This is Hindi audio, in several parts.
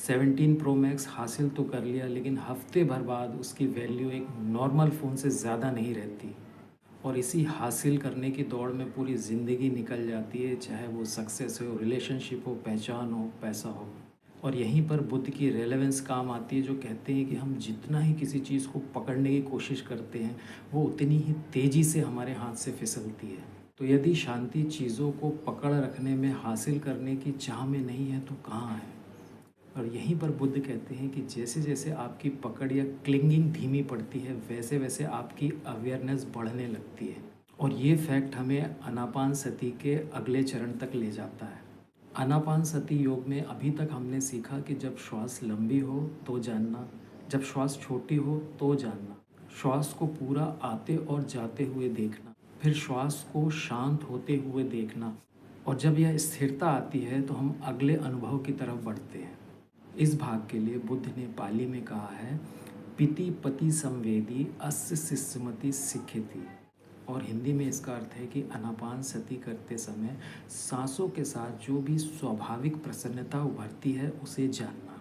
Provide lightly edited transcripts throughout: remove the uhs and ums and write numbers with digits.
17 प्रो मैक्स हासिल तो कर लिया, लेकिन हफ्ते भर बाद उसकी वैल्यू एक नॉर्मल फ़ोन से ज़्यादा नहीं रहती। और इसी हासिल करने की दौड़ में पूरी ज़िंदगी निकल जाती है, चाहे वो सक्सेस हो, रिलेशनशिप हो, पहचान हो, पैसा हो। और यहीं पर बुद्ध की रेलेवेंस काम आती है, जो कहते हैं कि हम जितना ही किसी चीज़ को पकड़ने की कोशिश करते हैं, वो उतनी ही तेज़ी से हमारे हाथ से फिसलती है। तो यदि शांति चीज़ों को पकड़ रखने में, हासिल करने की चाह में नहीं है तो कहाँ है? और यहीं पर बुद्ध कहते हैं कि जैसे जैसे आपकी पकड़ या क्लिंगिंग धीमी पड़ती है, वैसे वैसे आपकी अवेयरनेस बढ़ने लगती है। और ये फैक्ट हमें आनापानसति के अगले चरण तक ले जाता है। आनापानसति योग में अभी तक हमने सीखा कि जब श्वास लंबी हो तो जानना, जब श्वास छोटी हो तो जानना, श्वास को पूरा आते और जाते हुए देखना, फिर श्वास को शांत होते हुए देखना, और जब यह स्थिरता आती है तो हम अगले अनुभव की तरफ बढ़ते हैं। इस भाग के लिए बुद्ध ने पाली में कहा है, पिति पति संवेदी अस्य शिष्यमति सिक्खति। और हिंदी में इसका अर्थ है कि आनापानसति करते समय सांसों के साथ जो भी स्वाभाविक प्रसन्नता उभरती है उसे जानना।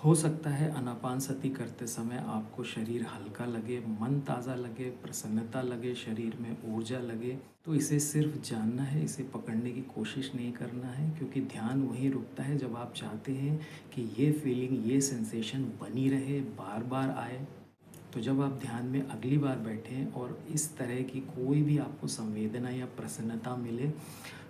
हो सकता है आनापानसति करते समय आपको शरीर हल्का लगे, मन ताज़ा लगे, प्रसन्नता लगे, शरीर में ऊर्जा लगे, तो इसे सिर्फ जानना है, इसे पकड़ने की कोशिश नहीं करना है, क्योंकि ध्यान वहीं रुकता है जब आप चाहते हैं कि ये फीलिंग, ये सेंसेशन बनी रहे, बार बार आए। तो जब आप ध्यान में अगली बार बैठें और इस तरह की कोई भी आपको संवेदना या प्रसन्नता मिले,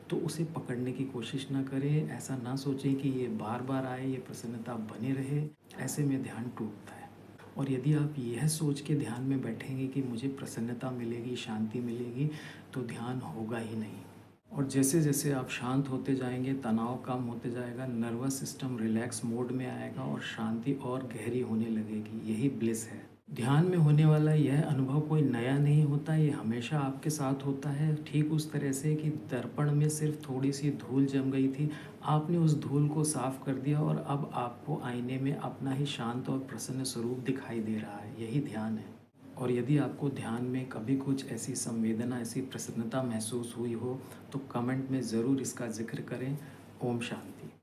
तो उसे पकड़ने की कोशिश ना करें। ऐसा ना सोचें कि ये बार बार आए, ये प्रसन्नता बने रहे, ऐसे में ध्यान टूटता है। और यदि आप यह सोच के ध्यान में बैठेंगे कि मुझे प्रसन्नता मिलेगी, शांति मिलेगी, तो ध्यान होगा ही नहीं। और जैसे जैसे आप शांत होते जाएंगे, तनाव कम होते जाएगा, नर्वस सिस्टम रिलैक्स मोड में आएगा और शांति और गहरी होने लगेगी। यही ब्लिस है। ध्यान में होने वाला यह अनुभव कोई नया नहीं होता, ये हमेशा आपके साथ होता है। ठीक उस तरह से कि दर्पण में सिर्फ थोड़ी सी धूल जम गई थी, आपने उस धूल को साफ कर दिया और अब आपको आईने में अपना ही शांत और प्रसन्न स्वरूप दिखाई दे रहा है। यही ध्यान है। और यदि आपको ध्यान में कभी कुछ ऐसी संवेदना, ऐसी प्रसन्नता महसूस हुई हो, तो कमेंट में ज़रूर इसका जिक्र करें। ओम शांति।